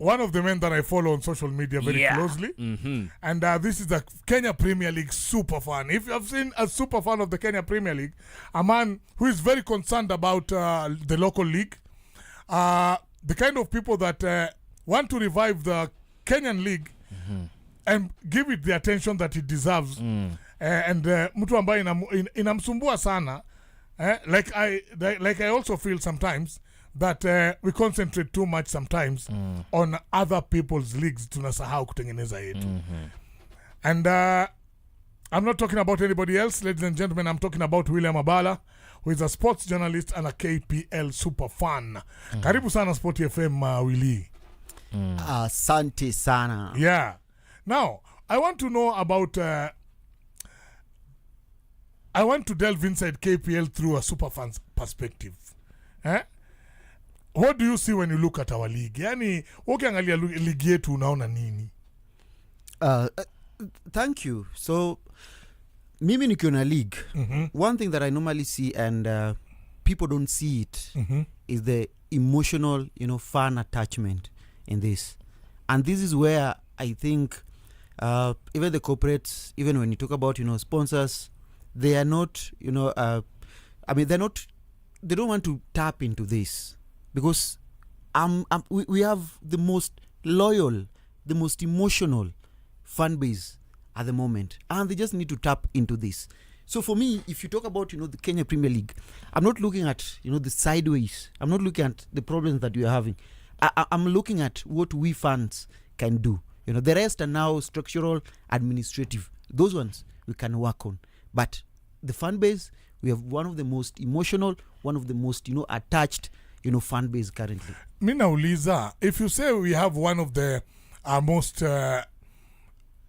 one of the men that I follow on social media very closely. And this is the Kenya Premier League super fan. If you have seen a super fan of the Kenya Premier League, a man who is very concerned about the local league, the kind of people that want to revive the Kenyan league and give it the attention that it deserves. And mtu ambaye inamsumbua sana, like I also feel sometimes that we concentrate too much sometimes on other people's leagues, tunasahau kutengeneza yetu. And I'm not talking about anybody else, ladies and gentlemen. I'm talking about William Abala, who is a sports journalist and a KPL Superfan. Karibu sana SportyFM, Willie. Asante sana. Yeah. Now, I want to know about... I want to delve inside KPL through a superfan's perspective. What do you see when you look at our league? Yani, ukiangalia ligi yetu unaona nini? Thank you. So, mimi nikiona league, one thing that I normally see and people don't see it is the emotional, fan attachment in this. And this is where I think even the corporates, even when you talk about, sponsors, they are not, they don't want to tap into this because we have the most loyal, the most emotional fan base at the moment, and they just need to tap into this. So for me, if you talk about, the Kenya Premier League, I'm not looking at, the sideways. I'm not looking at the problems that we are having. I'm looking at what we fans can do. The rest are now structural, administrative. Those ones we can work on. But the fan base, we have one of the most emotional, one of the most, attached, fan base currently. Mina uliza, if you say we have one of the most,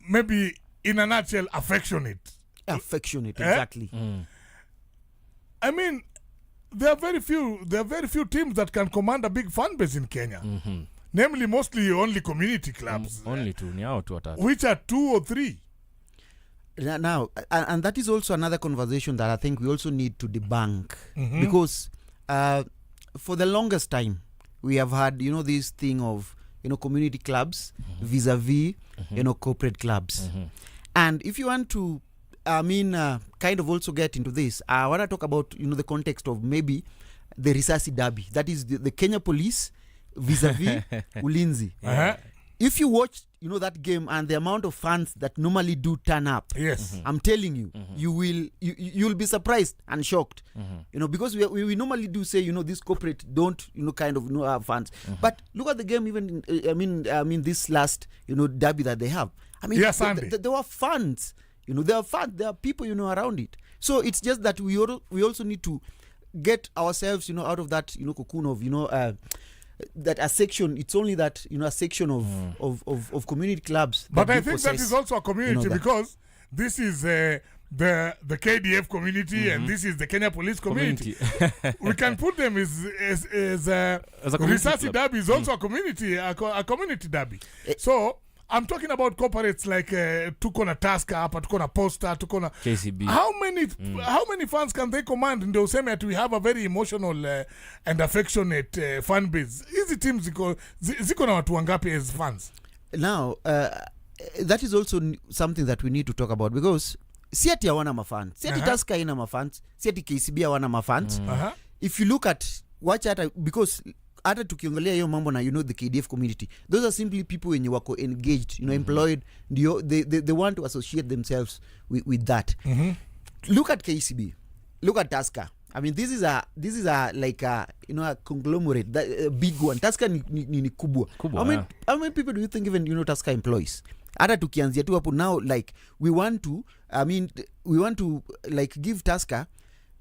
maybe in a nutshell, affectionate. Affectionate, exactly. I mean, there are very few teams that can command a big fan base in Kenya. Namely, mostly only community clubs. Only two, which are 2 or 3. Now, and that is also another conversation that I think we also need to debunk. Because for the longest time, we have had, this thing of, community clubs vis-a-vis, corporate clubs. And if you want to, kind of also get into this, I want to talk about, the context of maybe the Risasi Derby. That is the Kenya Police vis-a-vis Ulinzi. If you watch, that game and the amount of fans that normally do turn up, yes, I'm telling you, you'll be surprised and shocked, because we normally do say, this corporate don't, have fans. But look at the game, even, this last, derby that they have. Yes, there were fans, there are fans, there are people, around it. So it's just that we also need to get ourselves, out of that, cocoon of, that a section, it's only that, a section of community clubs. But I think that is also a community, because this is the KDF community and this is the Kenya Police community. We can put them as a Risasi Derby is also a community derby. So I'm talking about corporates like tuko na Tusker hapa, tuko na Posta, tuko na KCB. How many fans can they command? Ndio useme that we have a very emotional and affectionate fan base. Hizi teams ziko na watu wangapi as fans? Now, that is also something that we need to talk about, because si ati hawana mafans. Si ati Tusker haina mafans. Si ati KCB hawana mafans. If you look at because hata tukiongelea hiyo mambo na the KDF community, those are simply people when you wako engaged, employed, they want to associate themselves with that. Look at KCB, look at Tusker. This is a like a a conglomerate, a big one. Tusker ni kubwa. How many people do you think even Tusker employs? Hata tukianzia tu hapo now, like we want to like give Tusker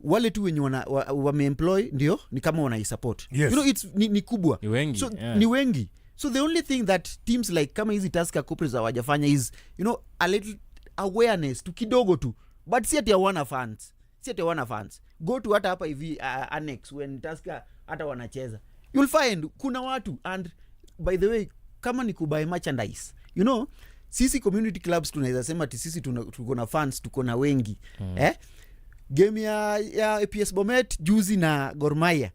wale tu wenye wameemploy ndio ni kama wanaisupport. Yes. It's ni kubwa. Ni wengi. So ni wengi. So the only thing that teams like kama hizi Tusker corporates hawajafanya is a little awareness tu kidogo tu. But si ati hawana fans. Go to hata hapa hivi annex when Tusker hata wanacheza. You'll find kuna watu, and by the way, kama ni kubuy merchandise, sisi community clubs tunaweza sema ati sisi tuko na fans, tuko na wengi. Game ya APS Bomet juzi na Gor Mahia,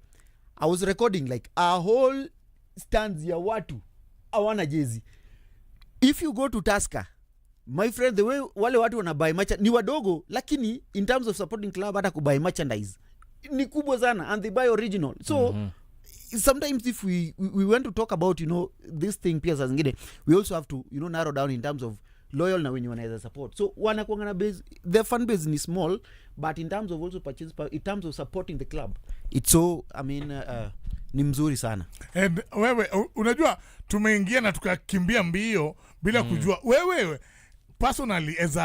I was recording like a whole stands ya watu hawana jezi. If you go to Tusker, my friend, the way wale watu wanabuy merchandise ni wadogo, lakini in terms of supporting club hata kubuy merchandise ni kubwa sana, and they buy original. So sometimes if we want to talk about, you know, this thing pia saa zingine, we also have to, you know, narrow down in terms of loyal na wenye wanaweza support. So wanakuanga na base, their fan base ni small, but in terms of also purchase, in terms of supporting the club, it's so, I mean, ni mzuri sana. And wewe unajua tumeingia na tukakimbia mbio bila kujua wewe personally as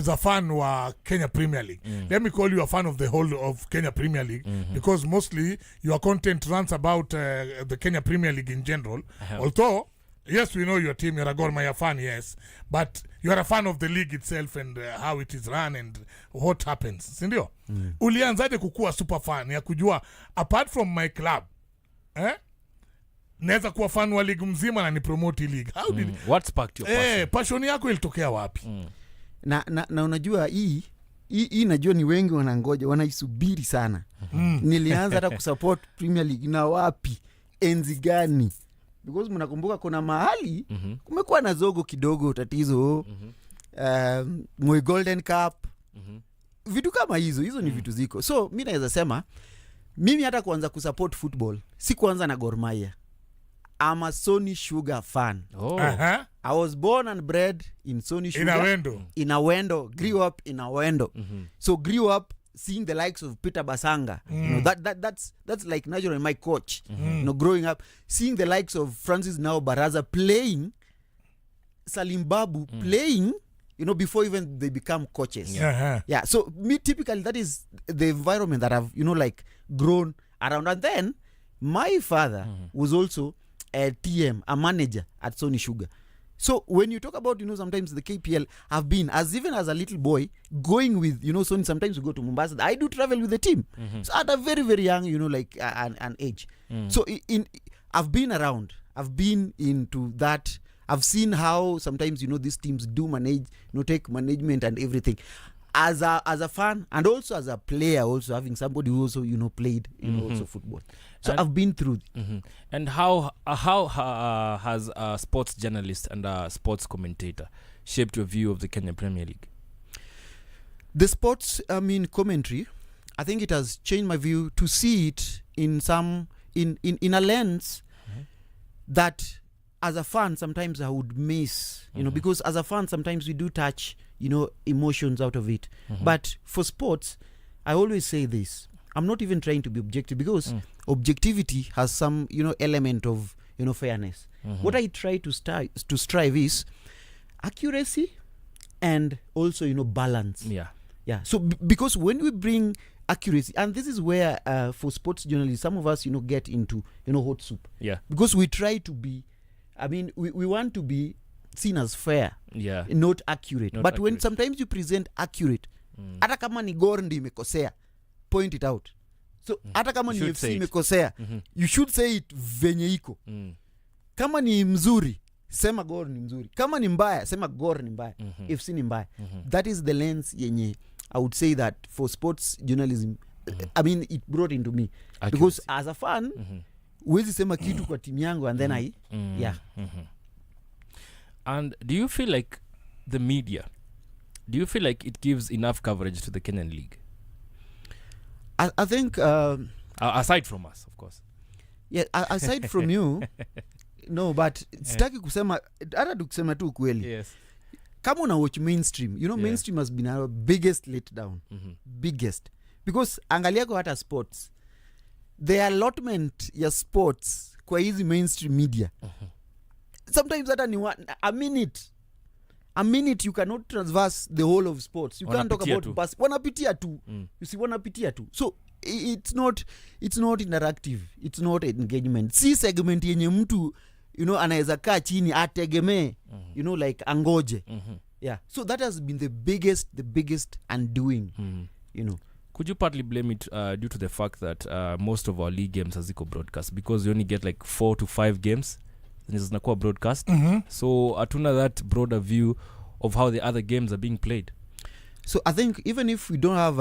a fan wa Kenya Premier League. Let me call you a fan of the whole of Kenya Premier League because mostly your content runs about the Kenya Premier League in general. Although yes, we know your team, you're a Gor Mahia fan, yes, but you're a fan of the league itself and how it is run and what happens, sindio? Ulianzaje kukua super fan ya kujua apart from my club, naweza kuwa fan wa league mzima na ni promote league? How did what sparked your passion? Passion yako ilitokea wapi? Na unajua hii najua ni wengi wanangoja, wanaisubiri sana. Nilianza hata kusupport Premier League na wapi, enzi gani? Because mnakumbuka kuna mahali kumekuwa na zogo kidogo, tatizo Moi Golden Cup, vitu kama hizo ni vitu ziko. So mimi naweza sema mimi hata kuanza kusupport football si kuanza na Gor Mahia. I'm a Sony Sugar fan. I was born and bred in Sony Sugar. In Awendo. Grew up in Awendo. So grew up seeing the likes of Peter Basanga. You know, that's like naturally my coach. You know, growing up seeing the likes of Francis Nao Baraza playing, Salim Babu playing, you know, before even they become coaches. Yeah. So me, typically that is the environment that I've, you know, like grown around. And then my father was also a TM, a manager at Sony Sugar. So when you talk about, you know, sometimes the KPL, I've been, even as a little boy, going with, you know, Sony, sometimes we go to Mombasa. I do travel with the team. So at a very, very young, you know, like an age. So I've been around. I've been into that. I've seen how sometimes, you know, these teams do manage, you know, take management and everything. As a fan and also as a player, also having somebody who also, you know, played, you know, also football. So and I've been through. And how has a sports journalist and a sports commentator shaped your view of the Kenya Premier League? The sports, commentary, I think it has changed my view to see it in a lens that as a fan sometimes I would miss, you know, because as a fan sometimes we do touch, you know, emotions out of it. But for sports, I always say this. I'm not even trying to be objective because objectivity has some, you know, element of, you know, fairness. What I try to strive is accuracy and also, you know, balance. Yeah. So because when we bring accuracy, and this is where for sports journalists, some of us, you know, get into, you know, hot soup. Yeah. Because we try to be, we want to be seen as fair, not accurate. But when sometimes you present accurate, hata kama ni Gor ndi imekosea, point it out. So hata kama ni FC imekosea, you should say it venye iko. Kama ni mzuri, sema Gor ni mzuri. Kama ni mbaya, sema Gor ni mbaya. FC ni mbaya. That is the lens yenye I would say that for sports journalism, it brought into me. Accuracy. Because as a fan, huwezi sema kitu kwa timu yangu and then And do you feel like the media, do you feel like it gives enough coverage to the Kenyan League? I think aside from us, of course. Yeah, aside from you, no, but sitaki kusema hata tukusema tu kweli. Yes. Kama una watch mainstream, you know, mainstream has been our biggest letdown. Biggest. Because angalia kwa hata sports, the allotment ya sports kwa hizi mainstream media, sometimes hata ni a minute you cannot traverse the whole of sports. You can't talk about bus. Wanapitia tu. You see, wanapitia tu. So it's not interactive. It's not engagement. Si segment yenye mtu, you know, anaweza kaa chini ategemee, you know, like angoje. Yeah. So that has been the biggest undoing, you know. Could you partly blame it due to the fact that most of our league games haziko broadcast, because you only get like 4 to 5 games zinakuwa broadcast? So hatuna that broader view of how the other games are being played. So I think even if we don't have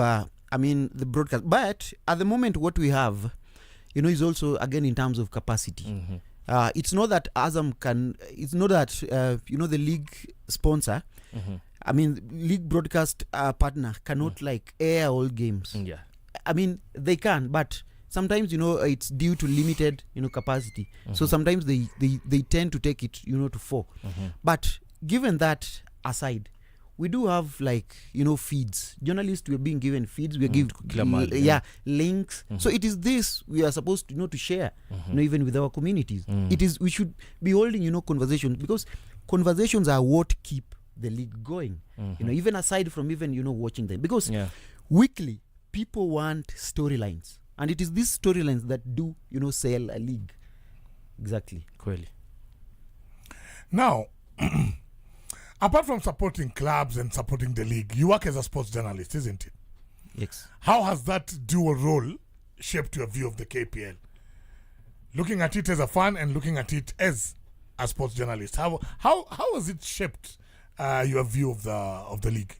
the broadcast, but at the moment what we have, you know, is also again in terms of capacity. it's not that Azam can, it's not that the league sponsor, I mean league broadcast partner cannot like air all games. I mean they can, but sometimes it's due to limited capacity. So sometimes they tend to take it to 4. But given that aside, we do have like feeds. Journalists, we are being given feeds. We are given links. So it is this we are supposed to share even with our communities. It is, we should be holding conversations, because conversations are what keep the league going. Even aside from even watching them, because weekly people want storylines, and it is these storylines that do sell a league. Exactly. Clearly. Now, apart from supporting clubs and supporting the league, you work as a sports journalist, isn't it? Yes. How has that dual role shaped your view of the KPL? Looking at it as a fan and looking at it as a sports journalist, how has it shaped your view of the league?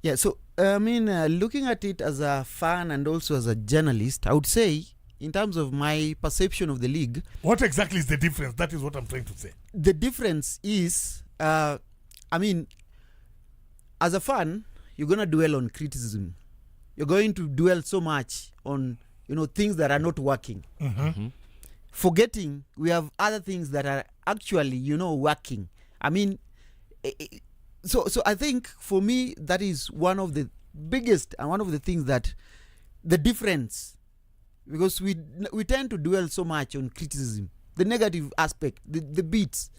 Yeah, so I mean, looking at it as a fan and also as a journalist, I would say, in terms of my perception of the league, what exactly is the difference? That is what I'm trying to say. The difference is, I mean, as a fan, you're going to dwell on criticism. You're going to dwell so much on, things that are not working. Forgetting we have other things that are actually, working. I mean, so I think for me, that is one of the biggest and one of the things that the difference, because we tend to dwell so much on criticism, the negative aspect, the beats,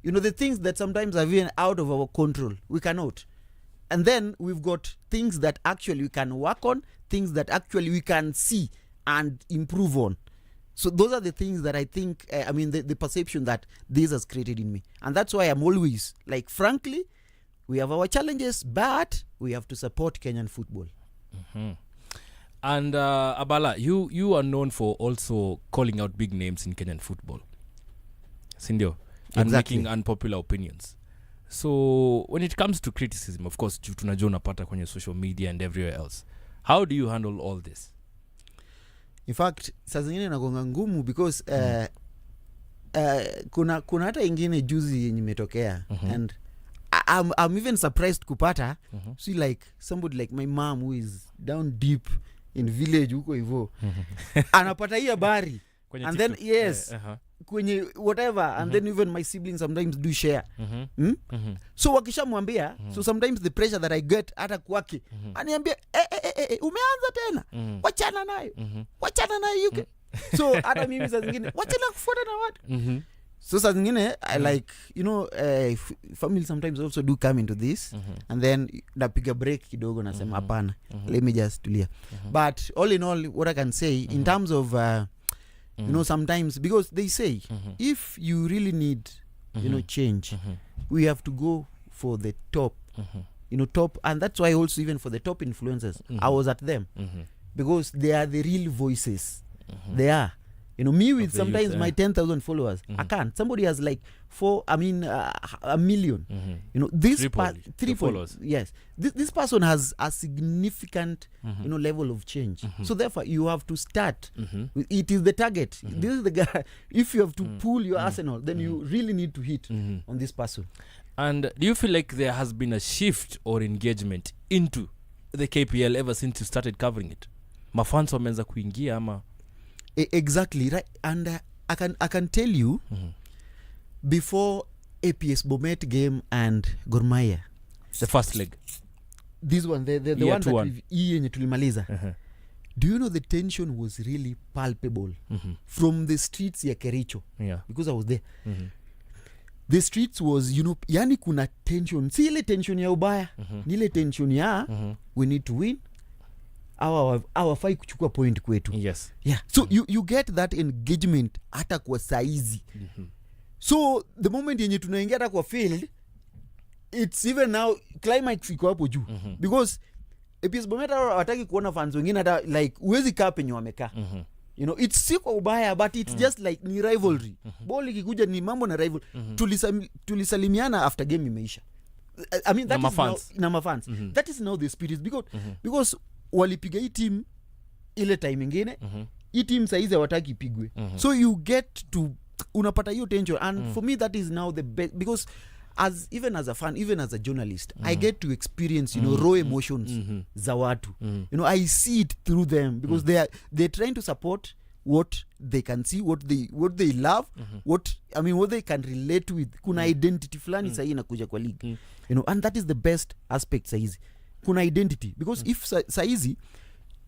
the things that sometimes are even out of our control. We cannot. And then we've got things that actually we can work on, things that actually we can see and improve on. So those are the things that I think, the perception that this has created in me. And that's why I'm always, like, frankly, we have our challenges, but we have to support Kenyan football. And Abala, you are known for also calling out big names in Kenyan football, Sindio, and making unpopular opinions. So when it comes to criticism, of course, tunajua unapata kwenye social media and everywhere else. How do you handle all this? In fact, saa zingine nagonga ngumu because kuna hata ingine juzi yenye imetokea, and I'm even surprised kupata see like somebody like my mom who is down deep in village huko hivyo anapata hii habari and then kwenye whatever and then even my siblings sometimes do share. So wakishamwambia, so sometimes the pressure that I get hata kwake aniambia umeanza tena, wachana nayo yuke. So hata mimi saa zingine wachana kufuata na watu. So saa zingine I like family sometimes also do come into this, and then napiga break kidogo nasema hapana, let me just tulia. But all in all, what I can say in terms of sometimes, because they say if you really need change, we have to go for the top, top, and that's why also even for the top influencers, I was at them because they are the real voices. They are. Me with sometimes my 10,000 followers, I can't. Somebody has like a million. This three followers. Yes, this person has a significant, level of change. So therefore, you have to start. It is the target. This is the guy. If you have to pull your arsenal, then you really need to hit on this person. And do you feel like there has been a shift or engagement into the KPL ever since you started covering it? Mafans wameanza kuingia ama? Exactly right, and I can tell you, before APS Bomet game and Gor Mahia, the first leg, this one the one that yenye tulimaliza, do you know the tension was really palpable from the streets ya Kericho? Because I was there. The streets was yani kuna tension, si ile tension ya ubaya, ni ile tension ya we need to win, our fai kuchukua point kwetu. Yes. Yeah. So you get that engagement hata kwa saizi. So the moment yenye tunaingia hata kwa field, it's even now climax iko hapo juu. Because APS Bomet hawataki kuona fans wengine hata like uwezi kaa penye wamekaa. It's si kwa ubaya, but it's just like ni rivalry. Ball ikikuja ni mambo na rival. Tulisalimiana after game imeisha. I mean that is now fans. That is now the spirit because walipiga hii team ile time ingine, hii team saizi hawataki ipigwe. So you get to unapata hiyo tension and for me that is now the best because even as a fan, even as a journalist, I get to experience, raw emotions za watu. I see it through them because they're trying to support what they can see, what they love, what they can relate with. Kuna identity fulani sahi inakuja kwa league. And that is the best aspect saizi. Kuna identity because if saizi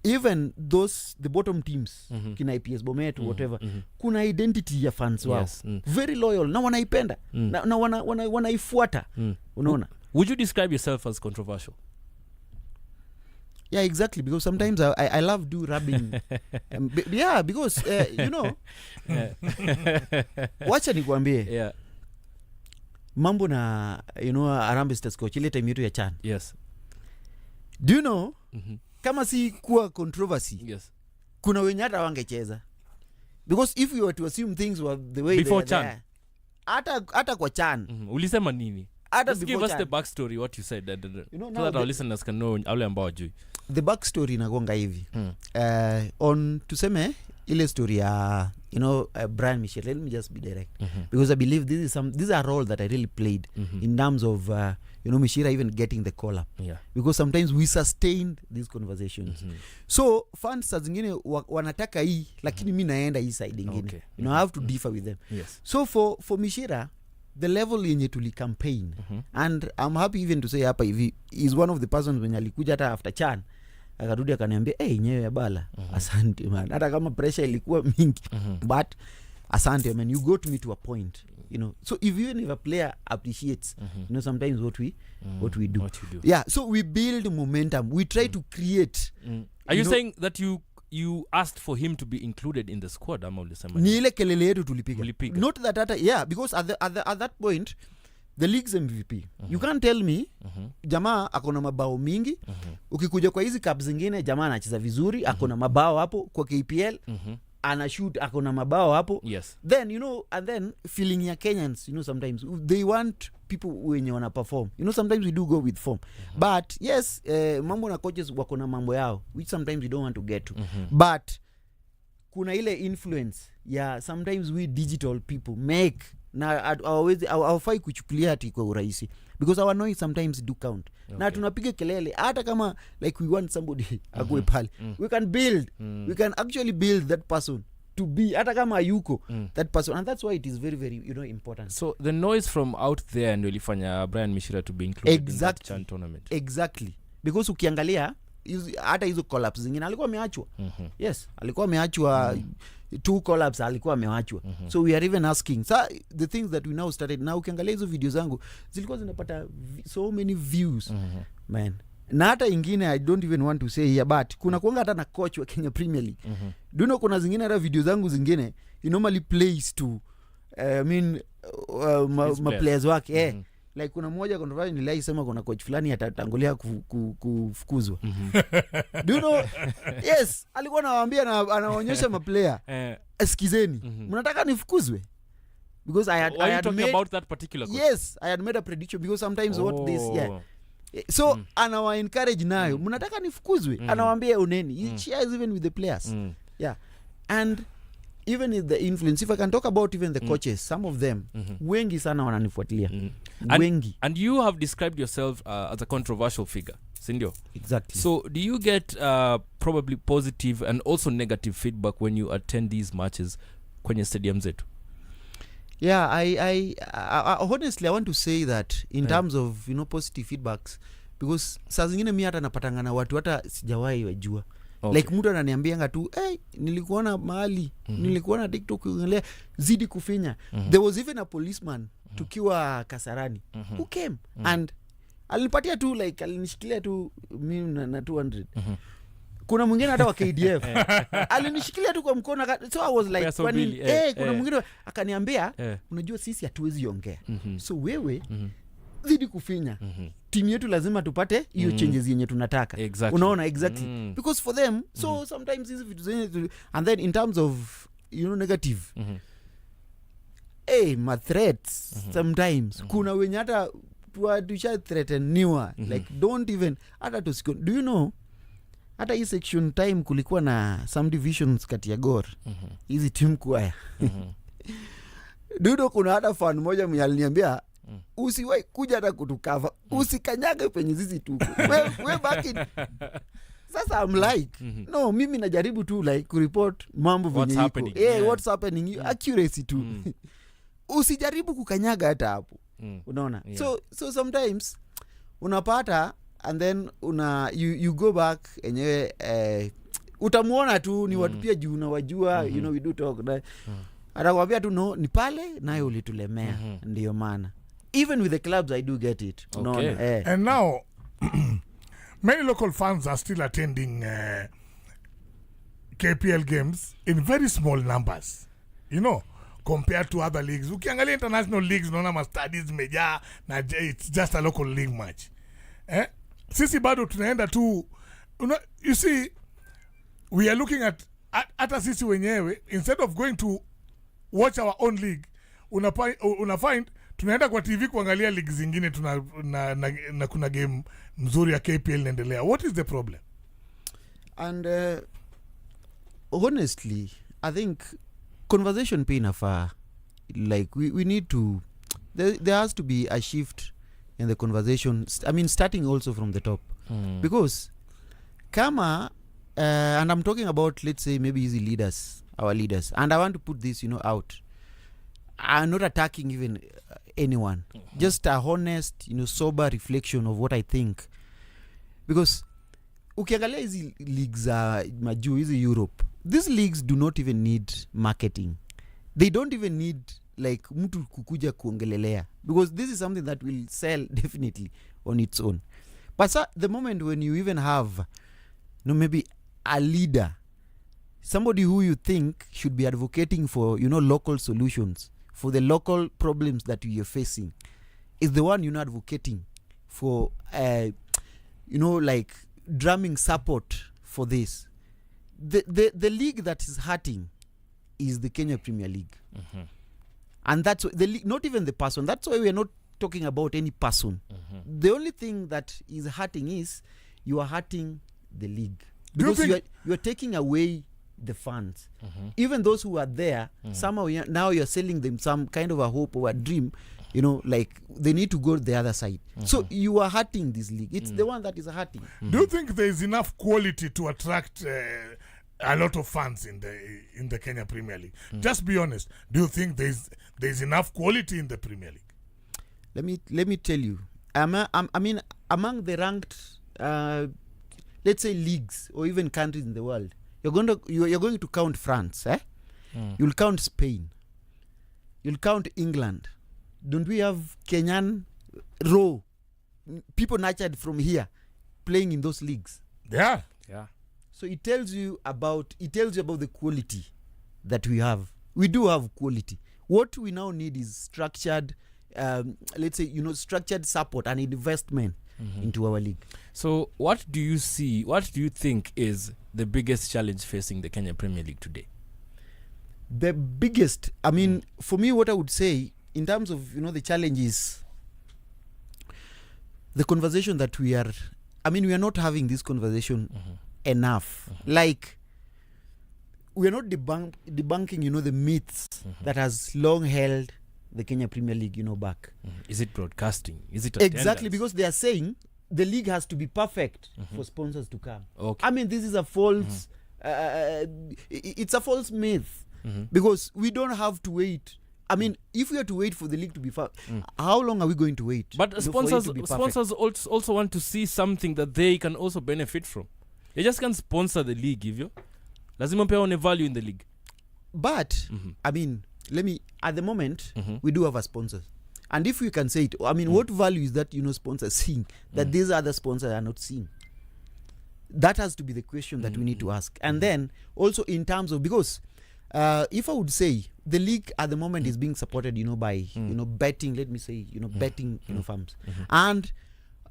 even the bottom teams kina IPS Bomet whatever kuna identity ya fans wao very loyal na wanaipenda na wanaifuata unaona. Would you describe yourself as controversial? Yeah, exactly, because sometimes I love do rubbing yeah, because wacha nikwambie mambo na Harambee Stars coach ile time yetu ya CHAN. Yes. Do you know kama si kuwa controversy, kuna wenye hata wangecheza because if we were to assume things were the way before they are CHAN, hata kwa CHAN ulisema nini? Just give us CHAN. The backstory, what you said, so that our listeners can know wale ambao wajui. The backstory inagonga hivi on tuseme ile story ya Brian Michel. Let me just be direct because I believe this is a role that I really played in terms of Mishira even getting the call up because sometimes we sustained these conversations so fans saa zingine wanataka hii lakini mimi naenda hii side ingine I have to differ with them. So for Mishira the level yenye tuli campaign and I'm happy even to say hapa hivi is one of the persons when alikuja hata after CHAN akarudi akaniambia nyewe Abala asante man, hata kama pressure ilikuwa mingi but asante man, you got me to a point, so even if a player appreciates sometimes what we do. Yeah, so we build momentum, we try to create. Are you saying that you asked for him to be included in the squad ama ulisema ni ile kelele yetu tulipiga not that hata because at that point the league's MVP you can't tell me jamaa akona mabao mingi ukikuja kwa hizi cup zingine jamaa anacheza vizuri akona mabao hapo kwa KPL ana shoot akona mabao hapo then and then feeling ya Kenyans sometimes they want people wenye wana perform sometimes we do go with form but yes mambo na coaches wakona mambo yao which sometimes we don't want to get to but kuna ile influence ya sometimes we digital people make na hawafai kuchukulia ati kwa urahisi because our noise sometimes do count na tunapiga kelele hata kama like we want somebody akue pale we can build we can actually build that person to be hata kama yuko that person and that's why it is very very important. So the noise from out there ndio ilifanya Brian Mishira to be included in that CHAN tournament. Exactly, because ukiangalia hata hizo collapse zingine alikuwa ameachwa yes alikuwa ameachwa 2 collapse alikuwa ameachwa so we are even asking the things that we now started now ukiangalia hizo video zangu zilikuwa zinapata so many views man na hata ingine I don't even want to say here but kuna kuanga hata na coach wa Kenya Premier League do you know kuna zingine hata video zangu zingine you normally plays to players wake like kuna mmoja controversy nilisema kuna coach fulani atatangulia kufukuzwa do you know yes alikuwa anawaambia na anaonyesha maplayer sikizeni mnataka nifukuzwe because I had talking made, about that particular coach? Yes, I had made a prediction because sometimes what this so anawa encourage nayo mnataka nifukuzwe anawaambia uneni he shares even with the players and even in the influence if I can talk about even the coaches some of them wengi sana wananifuatilia wengi and you have described yourself as a controversial figure sindio? Exactly. So do you get probably positive and also negative feedback when you attend these matches kwenye stadium zetu? Yeah, I honestly I want to say that in terms of positive feedbacks because saa zingine mimi hata napatanga na watu hata sijawahi wajua. Like mtu ananiambianga tu nilikuona mahali nilikuona TikTok unaangalia zidi kufinya there was even a policeman tukiwa Kasarani who came and alinipatia tu like alinishikilia tu mimi na 200 kuna mwingine hata wa KDF alinishikilia tu kwa mkono so I was like kuna mwingine akaniambia unajua sisi hatuwezi ongea so wewe zidi kufinya timu yetu lazima tupate hiyo changes yenye tunataka. Unaona exactly because for them so sometimes hizi vitu zenye and then in terms of negative my threats sometimes kuna wenye hata tusha threateniwa like don't even hata tusiko do you know hata hii section time kulikuwa na some divisions kati ya Gor hizi team kwaya Dudo kuna hata fan moja mwenye aliniambia usiwahi kuja hata kutukava, usikanyaga penye sisi tu. we back in. Sasa I'm like, no, mimi najaribu tu like kureport mambo venye iko. What's happening, accuracy tu. Usijaribu kukanyaga hata hapo. Unaona? So sometimes unapata and then you go back enyewe utamuona tu ni watu pia juu unawajua, we do talk. Atakwambia tu no, ni pale nayo ulitulemea. Ndio maana. Even with the clubs I do get it. Okay. And now many local fans are still attending KPL games in very small numbers. Compared to other leagues. Ukiangalia international leagues unaona mastadies mejaa na it's just a local league match. Sisi bado tunaenda tu you see we are looking at hata sisi wenyewe instead of going to watch our own league una find tunaenda kwa TV kuangalia league zingine na kuna game mzuri ya KPL inaendelea. What is the problem? And honestly I think conversation pay inafaa, like we need to there has to be a shift in the conversation, starting also from the top. Because kama and I'm talking about, let's say, maybe easy leaders, our leaders, and I want to put this out. I'm not attacking even anyone, just a honest sober reflection of what I think. Because ukiangalia hizi leagues majuu hizi Europe, these leagues do not even need marketing. They don't even need like mtu kukuja kuongelelea, because this is something that will sell definitely on its own. But the moment when you even have maybe a leader, somebody who you think should be advocating for local solutions for the local problems that you're facing, is the one advocating for like drumming support for this. The league that is hurting is the Kenya Premier League. And that's the league, not even the person. That's why we are not talking about any person. The only thing that is hurting is you are hurting the league, because you are taking away the fans. Even those who are there, somehow now you're selling them some kind of a hope or a dream, like they need to go to the other side. So you are hurting this league. It's the one that is hurting. Do you think there is enough quality to attract a lot of fans in the Kenya Premier League? Just be honest. Do you think there's enough quality in the Premier League? Let me tell you. Among the ranked, let's say, leagues or even countries in the world, you're going to count France, You'll count Spain. You'll count England. Don't we have Kenyan raw people nurtured from here playing in those leagues? Yeah. So it tells you about the quality that we have. We do have quality. What we now need is structured, let's say, structured support and investment into our league. So what do you think is the biggest challenge facing the Kenya Premier League today? The biggest, for me, what I would say in terms of, the challenge is the conversation that we are not having this conversation enough. Like, we are not debunking, the myths that has long held the Kenya Premier League, back. Is it broadcasting? Is it attendance? Exactly, because they are saying the league has to be perfect for sponsors to come. Okay. This is a false, it's a false myth, because we don't have to wait. If we are to wait for the league to be how long are we going to wait? But sponsors also want to see something that they can also benefit from. They just can't sponsor the league, if you. Lazima pia one value in the league. But, at the moment, we do have a sponsor. And if we can say it, what value is that, sponsors seeing that these other sponsors are not seeing? That has to be the question that we need to ask. And then, also in terms of, because if I would say the league at the moment is being supported, by, betting, let me say, betting, firms. And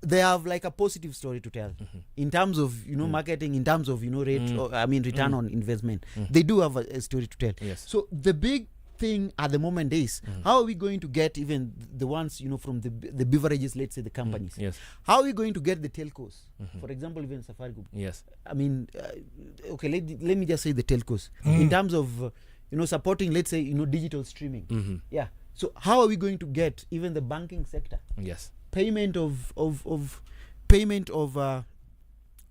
they have like a positive story to tell in terms of, marketing, in terms of, rate, return on investment. They do have a story to tell. Yes. So the big thing at the moment is how are we going to get even the ones, from the beverages, let's say the companies. Yes. How are we going to get the telcos? For example, even Safaricom. Yes. Okay, let me just say the telcos. In terms of, supporting, let's say, digital streaming. Mm-hmm. Yeah. So how are we going to get even the banking sector? Yes. Payment of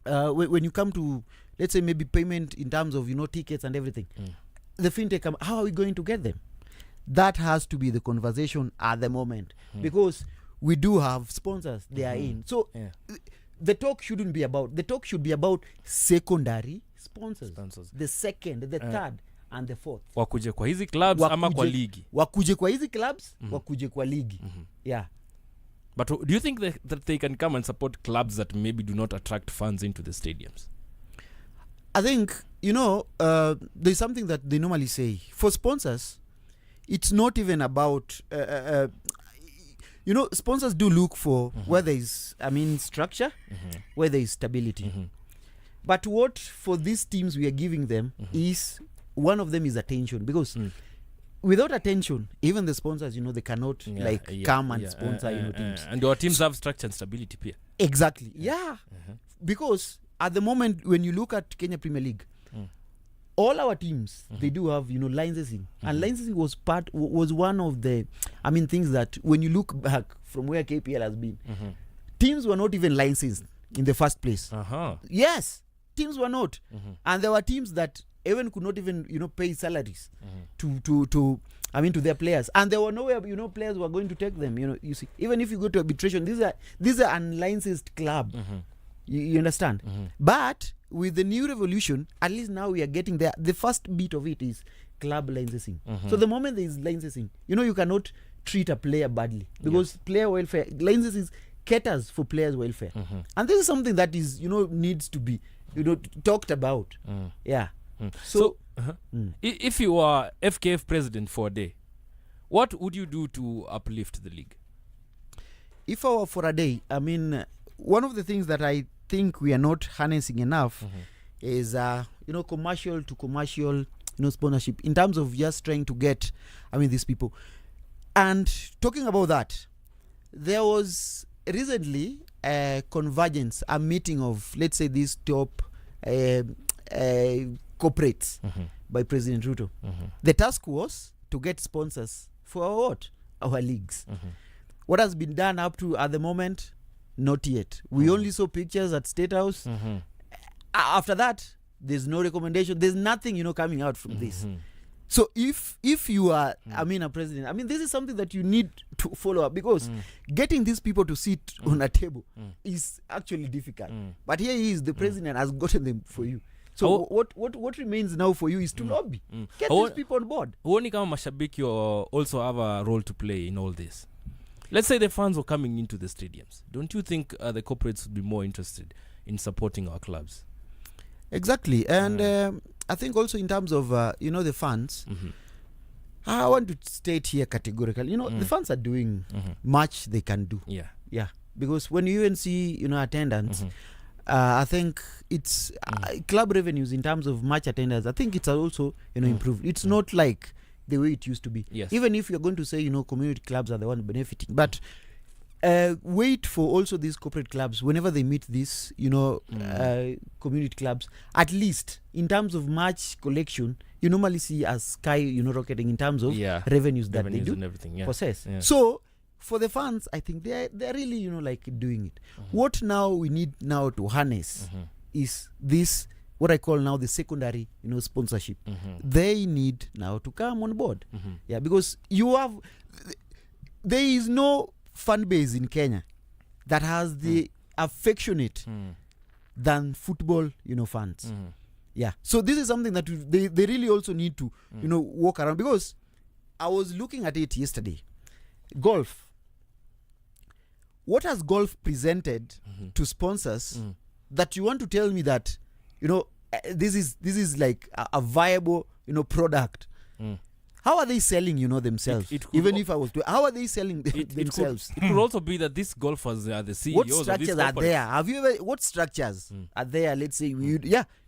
when you come to, let's say, maybe payment in terms of tickets and everything. The fintech, how are we going to get them? That has to be the conversation at the moment, because we do have sponsors they are in. So the talk should be about secondary sponsors. The second, the third and the fourth. Wakuje kwa hizi clubs ama kwa ligi. Wakuje kwa hizi clubs, wakuje kwa ligi. Yeah. But do you think that they can come and support clubs that maybe do not attract fans into the stadiums? I think, there's something that they normally say. For sponsors, it's not even about, sponsors do look for where there is, structure, where there is stability. But what for these teams we are giving them is, one of them is attention. Because without attention, even the sponsors, they cannot come and sponsor teams. And our teams have structure and stability here. Exactly. Yeah. Because at the moment, when you look at Kenya Premier League, all our teams, they do have, licensing. And licensing was one of the, things that when you look back from where KPL has been, teams were not even licensed in the first place. Yes, teams were not. And there were teams that even could not even, pay salaries to their players. And there were nowhere, players were going to take them. You see, even if you go to arbitration, these are unlicensed club. You understand? But with the new revolution, at least now we are getting there. The first bit of it is club licensing. So the moment there is licensing, you cannot treat a player badly, because player welfare, licensing caters for players' welfare. And this is something that is, needs to be, talked about. Yeah. So if you are FKF president for a day, what would you do to uplift the league? If I were for a day, one of the things that I think we are not harnessing enough is commercial to commercial sponsorship, in terms of just trying to get these people. And talking about that, there was recently a convergence, a meeting of, let's say, these top corporates by President Ruto. The task was to get sponsors for our leagues. What has been done up to at the moment? Not yet. We only saw pictures at State House. After that, there's no recommendation. There's nothing, coming out from this. So if you are, a president, this is something that you need to follow up, because getting these people to sit on a table is actually difficult. But here he is, the president has gotten them for you. So what remains now for you is to lobby. Get these people on board. Huoni kama mashabiki also have a role to play in all this? Let's say the fans were coming into the stadiums. Don't you think the corporates would be more interested in supporting our clubs? Exactly. And I think also in terms of, the fans, I want to state here categorically, the fans are doing much they can do. Yeah. Because when you even see, attendance, I think it's club revenues in terms of match attendance, I think it's also, improved. It's not like the way it used to be. Yes. Even if you're going to say, community clubs are the ones benefiting. But wait for also these corporate clubs, whenever they meet these, community clubs, at least in terms of match collection, you normally see a sky, rocketing in terms of revenues that they do and everything, possess. So for the fans, I think they're really, doing it. What now we need now to harness is this, what I call now the secondary, sponsorship. They need now to come on board. Yeah, because there is no fan base in Kenya that has the affectionate than football, fans. Yeah. So this is something that they really also need to, walk around, because I was looking at it yesterday. Golf. What has golf presented to sponsors that you want to tell me that, this is like a viable, product? How are they selling, themselves? Even if I was to, how are they selling themselves? It could also be that these golfers are the CEOs. What structures are there? Have you ever? What structures are there? Let's say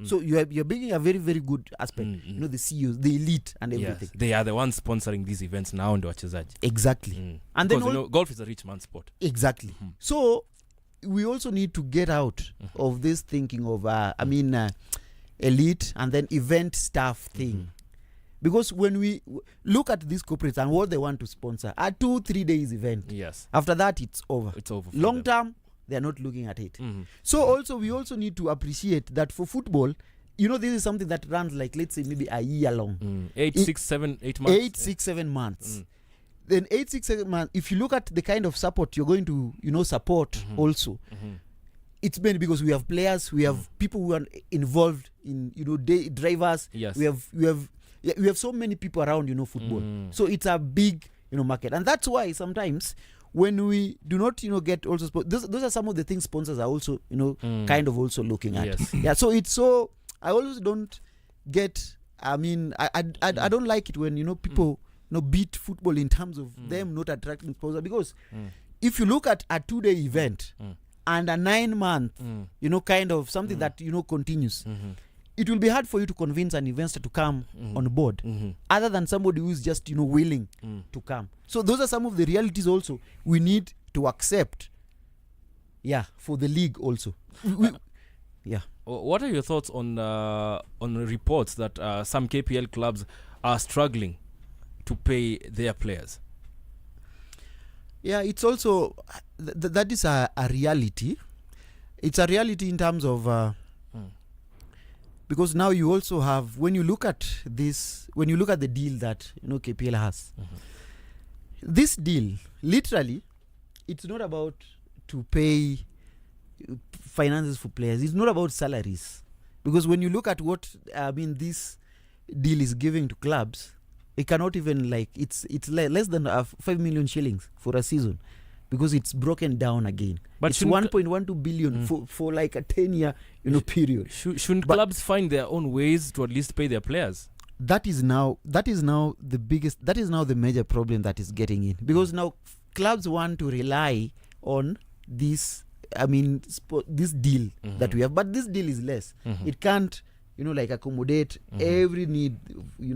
So you're bringing a very, very good aspect. The CEOs, the elite, and everything. Yes, they are the ones sponsoring these events now, and wachezaji. Exactly. And then golf is a rich man's sport. Exactly. So we also need to get out of this thinking of elite and then event staff thing. Because when we look at these corporates and what they want to sponsor, a 2-3 days event. Yes. After that, it's over. It's over. Long term, they are not looking at it. So also, we also need to appreciate that for football, this is something that runs like, let's say, maybe a year long. 8 months. 8, 6, 7 months. Then 8, 6, 7 months, if you look at the kind of support you're going to, support also, it's mainly because we have players, we have people who are involved in, drivers. Yes. We have so many people around, football. So it's a big, market. And that's why sometimes when we do not, get also, those are some of the things sponsors are also, kind of also looking at. Yes. Yeah, so it's so, I always don't get, I don't like it when, people, beat football in terms of them not attracting sponsors. Because if you look at a 2-day event and a 9-month, kind of something that, continues, it will be hard for you to convince an investor to come on board other than somebody who is just, willing to come. So those are some of the realities also we need to accept, for the league also. What are your thoughts on reports that some KPL clubs are struggling to pay their players? Yeah, it's also that is a reality. It's a reality in terms of because now you also have, when you look at the deal that KPL has, this deal literally, it's not about to pay finances for players. It's not about salaries, because when you look at what this deal is giving to clubs, it cannot even it's less than 5 million shillings for a season, because it's broken down again. But it's 1.12 billion for like a 10-year period. Shouldn't clubs find their own ways to at least pay their players? That is now the major problem that is getting in, because now clubs want to rely on this this deal that we have, but this deal is less. It can't accommodate every need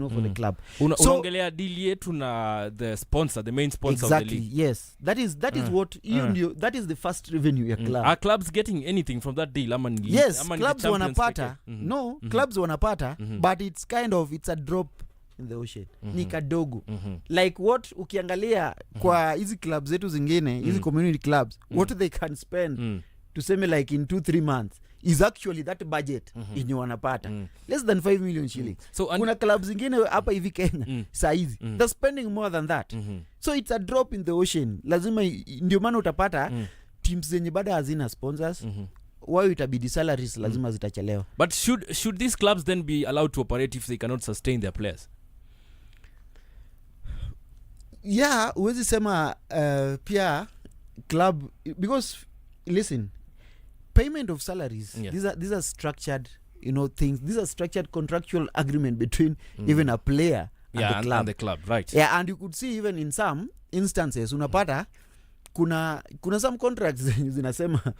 for the club. Unaongelea deal yetu na the sponsor, the main sponsor exactly, of the league. Yes, that is what that is the first revenue ya club. Are clubs getting anything from that deal? Yes, clubs wanapata. No, clubs wanapata, but it's a drop in the ocean. Ni kadogo. Like what ukiangalia kwa hizi clubs zetu zingine, hizi community clubs, what they can spend to say like in 2-3 months is actually that budget yenye wanapata less than 5 million shillings. So kuna clubs zingine hapa hivi Kenya saizi they're spending more than that. So it's a drop in the ocean. Lazima ndio maana utapata teams zenye bado hazina sponsors, wao itabidi salaries lazima zitachelewa. But should these clubs then be allowed to operate if they cannot sustain their players? Yeah, uwezi sema pia club, because listen, payment of salaries, these are structured things. These are structured contractual agreement between even a player and the club, right? Yeah, and you could see even in some instances unapata kuna some contracts zinasema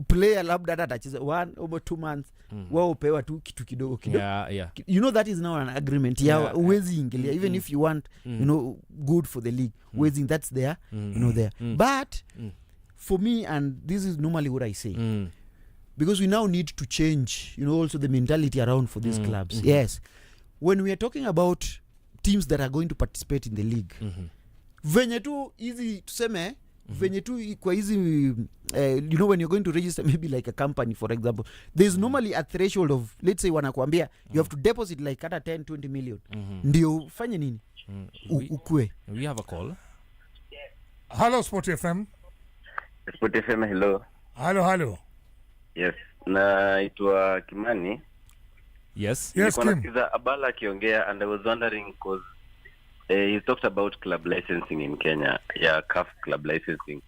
player labda atacheza 1 or 2 months, wao upewa tu kitu kidogo. That is now an agreement. Uwezi ingilia even if you want good for the league. Uwezi, that's there, there. But for me, and this is normally what I say, because we now need to change also the mentality around for these clubs. Yes, when we are talking about teams that are going to participate in the league, venye tu easy tuseme, venye tu kwa easy when you're going to register maybe like a company, for example, there's normally a threshold of, let's say wanakuambia you have to deposit like hata 10-20 million ndio fanye nini ukue. We have a call. Hello SportyFM. SportyFM, hello. Hello. Yes, naitwa Kimani. Yes, nasikiza Abala akiongea, and I was wondering because he talked about club licensing in Kenya, CAF club licensing,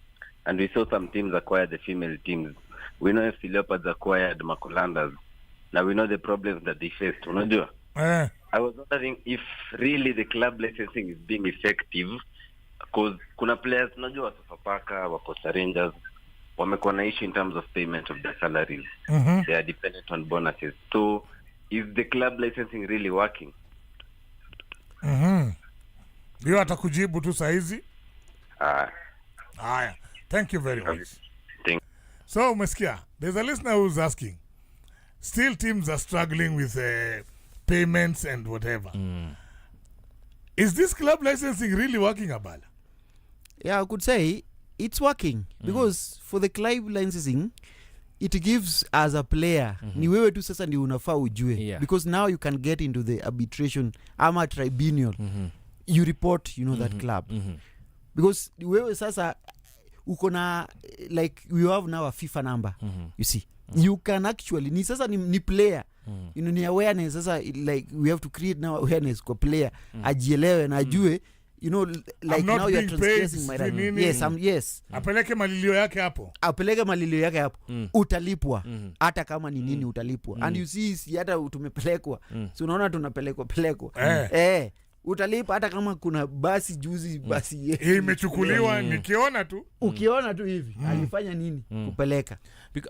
and we saw some teams acquire the female teams. We know FC Leopards acquired Makulandas. Now we know the problems that they faced. Unajua? I was wondering if really the club licensing is being effective, because kuna players unajua Sofapaka, Costa Rangers, wamekuwa na issue in terms of payment of their salaries. They are dependent on bonuses. So is the club licensing really working? Hiyo atakujibu tu saizi. Haya. Thank you very much. So umesikia, there's a listener who's asking, still teams are struggling with payments and whatever. Is this club licensing really working, Abala? Yeah, I could say it's working because for the club licensing it gives as a player ni wewe tu sasa ndio unafaa ujue because now you can get into the arbitration ama tribunal you report that club because wewe sasa uko na like we have now a FIFA number you see you can actually ni sasa ni player ni awareness sasa like we have to create now awareness kwa player ajielewe na ajue like now you are transgressing my right. Yes. Apeleke malilio yake hapo. Utalipwa. Hata kama ni nini utalipwa. And you see hata tumepelekwa. So unaona tunapelekwa. Utalipa hata kama kuna basi juzi basi imechukuliwa nikiona tu. Ukiona tu hivi alifanya nini kupeleka.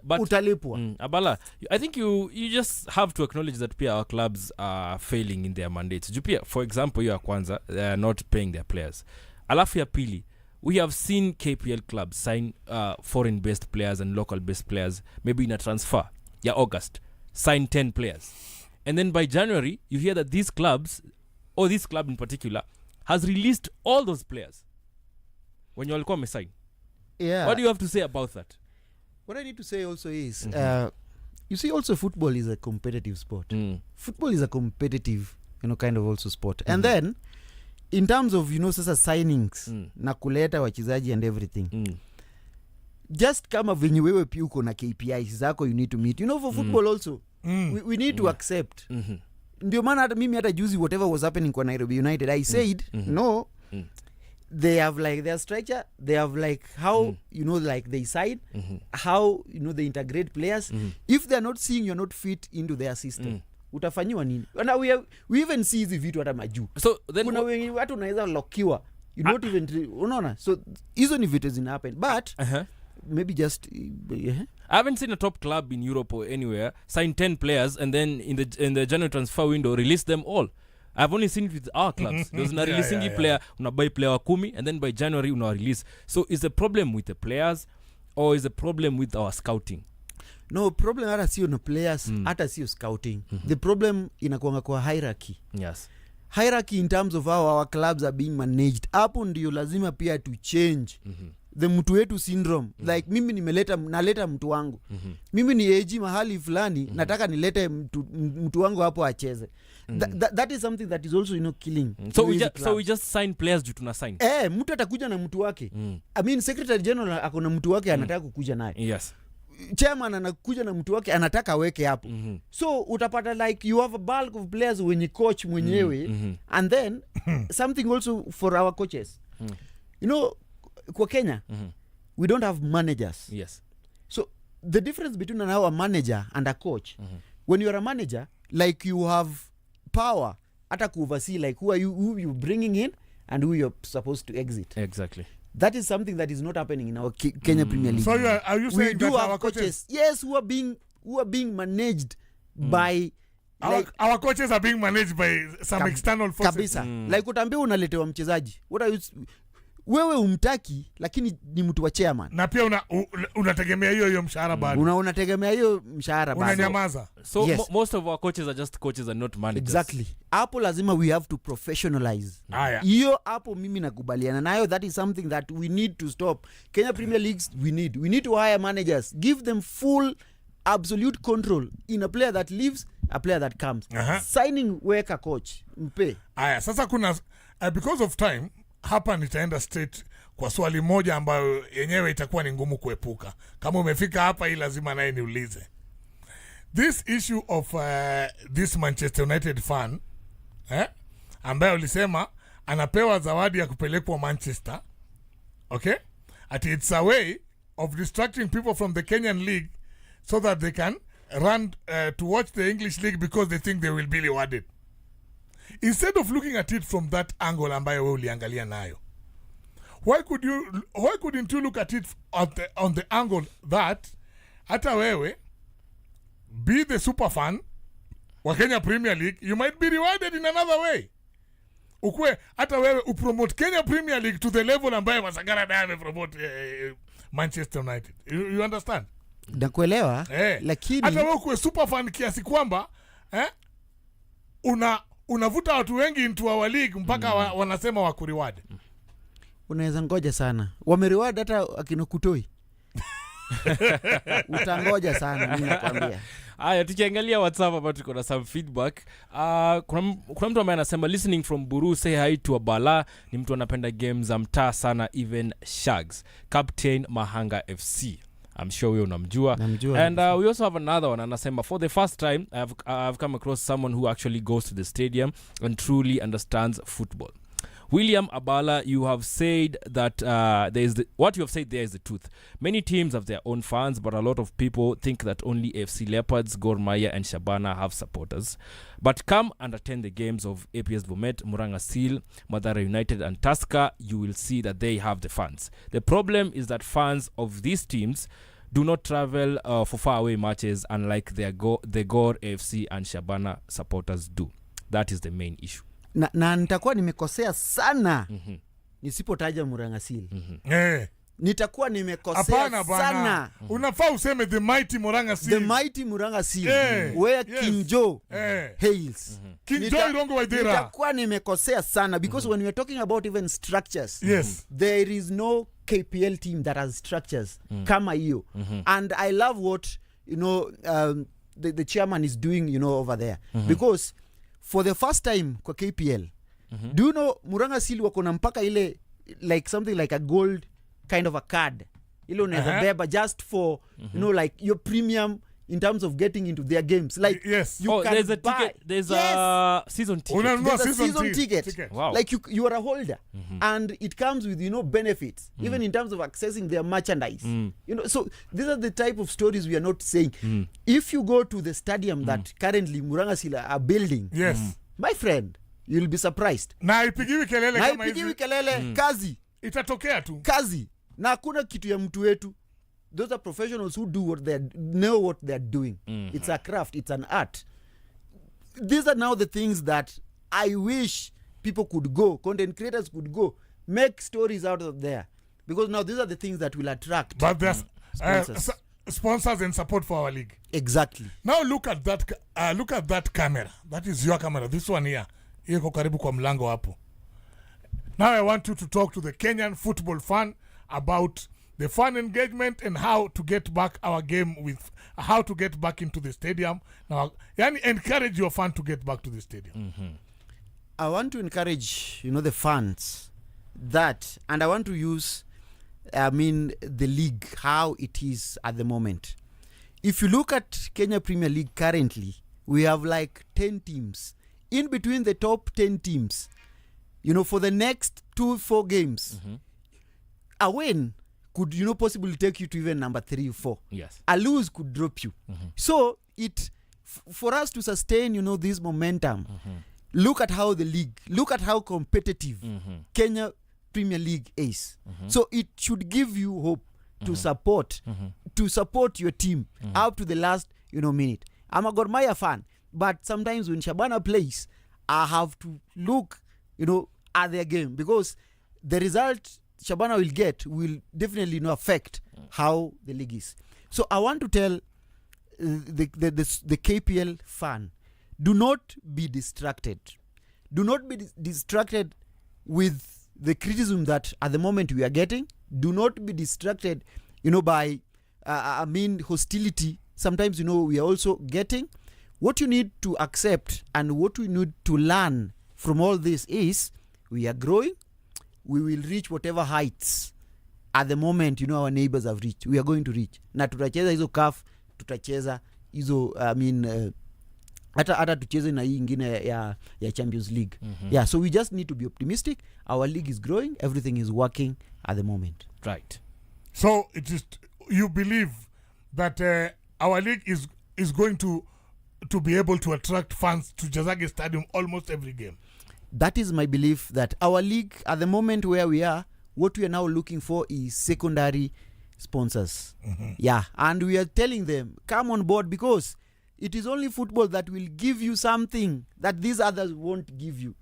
But utalipwa. Abala, I think you just have to acknowledge that pia our clubs are failing in their mandates. Jupia, for example, ya kwanza, they are not paying their players. Alafu ya pili, we have seen KPL clubs sign foreign based players and local based players maybe in a transfer ya August, sign 10 players. And then by January, you hear that these clubs or this club in particular has released all those players when you walikuwa mesign. What do you have to say about that? What I need to say also is you see also football is a competitive sport. Football is a competitive kind of also sport. And then in terms of sasa signings na kuleta wachezaji and everything just kama venye wewe pia uko na KPIs zako you need to meet for football also we need to accept ndio maana hata mimi hata juzi whatever was happening kwa Nairobi United I said no they have like their structure, they have like how like they sign how they integrate players if they are not seeing you're not fit into their system utafanyiwa nini. And we even see hizi vitu hata majuu. So then kuna wengi watu unaweza lockiwa not even unaona. So hizo ni vitu zina happen but maybe just I haven't seen a top club in Europe or anywhere sign 10 players and then in the January transfer window release them all. I've only seen it with our clubs. There's una releasing player, una buy player wa 10 and then by January una release. So is the problem with the players or is the problem with our scouting? No, problem hata sio na players, hata sio scouting. The problem inakuanga kwa hierarchy. Yes. Hierarchy in terms of how our clubs are being managed. Hapo ndio lazima pia to change. The mtu wetu syndrome. Like mimi naleta mtu wangu. Mimi ni AG mahali fulani nataka nilete mtu wangu hapo acheze. That is something that is also killing. So we just sign players juu tuna sign. Mtu atakuja na mtu wake. I mean secretary general akona mtu wake anataka kukuja naye. Yes. Chairman anakuja na mtu wake anataka weke hapo. So utapata like you have a bulk of players wenye coach mwenyewe and then something also for our coaches. Kwa Kenya we don't have managers. Yes. So the difference between our manager and a coach when you are a manager like you have power hata ku oversee like who you bringing in and who you're supposed to exit. Exactly. That is something that is not happening in our Kenya Premier League. So are you saying that our coaches yes who are being managed by our coaches are being managed by some external forces kabisa. Like utaambia unaletewa mchezaji wewe umtaki lakini ni mtu wa chairman na pia unategemea hiyo mshahara bado unategemea hiyo mshahara bado unanyamaza. So yes. Most of our coaches are just coaches and not managers. Exactly. Hapo lazima we have to professionalize hiyo. Hapo mimi nakubaliana nayo. That is something that we need to stop. Kenya Premier Leagues we need to hire managers, give them full absolute control in a player that leaves, a player that comes. Signing weka coach mpe. Sasa kuna because of time hapa nitaenda straight kwa swali moja ambayo yenyewe itakuwa ni ngumu kuepuka. Kama umefika hapa hii lazima naye niulize. This issue of this Manchester United fan ambaye ulisema anapewa zawadi ya kupelekwa Manchester. Okay? It's a way of distracting people from the Kenyan league so that they can run to watch the English league because they think they will be rewarded. Instead of looking at it from that angle ambayo wewe uliangalia nayo, why couldn't you look at it on the angle that hata wewe be the super fan wa Kenya Premier League, you might be rewarded in another way. Ukwe hata wewe upromote Kenya Premier League to the level ambayo Masangara naye amepromote Manchester United. You understand? Nakuelewa, lakini hata wewe uwe super fan kiasi kwamba unavuta watu wengi into our league mpaka wanasema wakuriward. Unaweza ngoja sana. Wameriward hata akina Kutoi. Utangoja sana mimi nakwambia. Aya, tukiangalia WhatsApp hapa tuko na some feedback. Kuna mtu ambaye anasema listening from Buru, say hi to Abala, ni mtu anapenda games za mtaa sana, even Shags. Captain Mahanga FC. I'm sure we unamjua. And we also have another one, anasema for the first time I've come across someone who actually goes to the stadium and truly understands football. William Abala, you have said that what you have said there is the truth. Many teams have their own fans, but a lot of people think that only FC Leopards, Gor Mahia and Shabana have supporters. But come and attend the games of APS Bomet, Muranga Seal, Mathare United and Tusker, you will see that they have the fans. The problem is that fans of these teams do not travel for faraway matches unlike the Gor AFC and Shabana supporters do. That is the main issue. Na nitakuwa nimekosea sana nisipotaja Muranga Seal. Nitakuwa nimekosea sana. Unafaa useme the mighty Muranga Seal. The mighty Muranga Seal. Where King Joe hails. King Joe Irongo Waidera. Nitakuwa nimekosea sana because when we are talking about even structures, there is no KPL team that has structures kama hiyo. And I love what the chairman is doing over there because for the first time kwa KPL, do you know Muranga Seal wako na mpaka ile like something like a gold kind of a card. Ile unaweza beba just for like your premium in terms of getting into their games. Like you can there's a buy. ticket, there's a season ticket. There's a season ticket. Wow. Like you are a holder and it comes with benefits even in terms of accessing their merchandise. So these are the type of stories we are not saying. If you go to the stadium that currently Muranga Seal are building, my friend, you'll be surprised. Na ipigiwi kelele kama hizi. Kazi itatokea tu. Kazi na hakuna kitu ya mtu wetu. Those are professionals who do know what they're doing. It's a craft, it's an art. These are now the things that I wish people could go, content creators could go, make stories out of there. Because now these are the things that will attract sponsors and support for our league. Exactly. Now look at that camera. That is your camera. This one here. Iko karibu kwa mlango hapo. Now I want you to talk to the Kenyan football fan about the fan engagement and how to get back our game with how to get back into the stadium. Now, encourage your fan to get back to the stadium. I want to encourage, the fans that, and I want to use, the league, how it is at the moment. If you look at Kenya Premier League currently, we have like 10 teams. In between the top 10 teams, for the next 2-4 games, a win could possibly take you to even number 3 or 4. Yes. A lose could drop you. So for us to sustain this momentum, look at how the league, look at how competitive Kenya Premier League is. So it should give you hope to support your team up to the last minute. I'm a Gor Mahia fan, but sometimes when Shabana plays, I have to look at their game because the result Shabana will get will definitely affect how the league is. So I want to tell the KPL fan, do not be distracted. Do not be distracted with the criticism that at the moment we are getting. Do not be distracted, by hostility. Sometimes we are also getting. What you need to accept and what we need to learn from all this is we are growing. We will reach whatever heights at the moment our neighbors have reached. We are going to reach. Na tutacheza hizo CAF, tutacheza hizo hata tucheze na hii ingine ya Champions League. Yeah, so we just need to be optimistic. Our league is growing. Everything is working at the moment. Right. So you believe that our league is going to be able to attract fans to Jazage Stadium almost every game. That is my belief that our league, at the moment where we are, what we are now looking for is secondary sponsors. Yeah, and we are telling them, come on board because it is only football that will give you something that these others won't give you.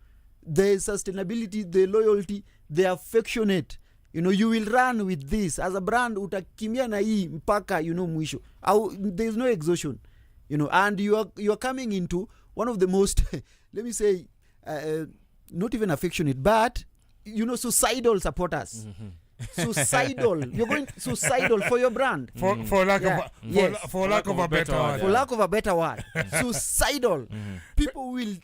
The sustainability, the loyalty, the affectionate. You will run with this. As a brand, utakimbia na hii mpaka, mwisho. There is no exhaustion. And you are coming into one of the most, let me say, not even affectionate, but suicidal supporters. Suicidal. You're going suicidal for your brand. For lack of a better word. For lack of a better word. Suicidal. People will,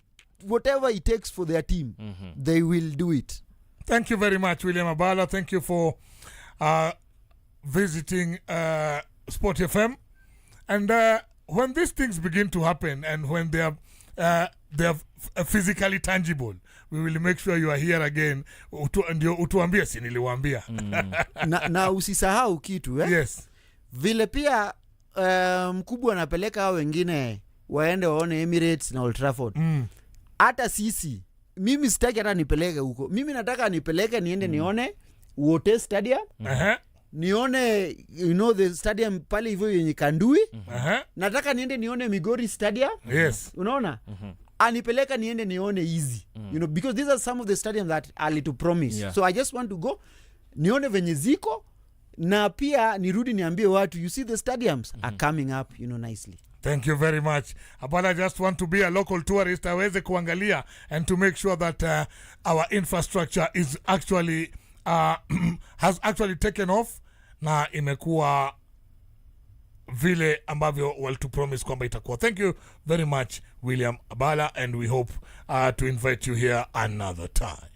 whatever it takes for their team, they will do it. Thank you very much, William Abala. Thank you for visiting SportyFM. And when these things begin to happen and when they are physically tangible, we will make sure you are here again. Ndio utuambie, si niliwaambia. na usisahau kitu Yes. Vile pia mkubwa anapeleka hao wengine waende waone Emirates na Old Trafford. Hata sisi, mimi sitaki hata nipeleke huko. Mimi nataka nipeleke niende nione Wote Stadium. Nione the stadium pale hivyo yenye Kandui. Nataka niende nione Migori Stadium. Yes. Unaona? Anipeleka niende nione easy. Because these are some of the stadiums that are little promise. Yeah. So I just want to go nione venye ziko na pia nirudi niambie watu, you see the stadiums are coming up, nicely. Thank you very much. Abala just want to be a local tourist, aweze kuangalia and to make sure that our infrastructure is actually has actually taken off na imekuwa vile ambavyo walitu promise kwamba itakuwa. Thank you very much, William Abala, and we hope to invite you here another time.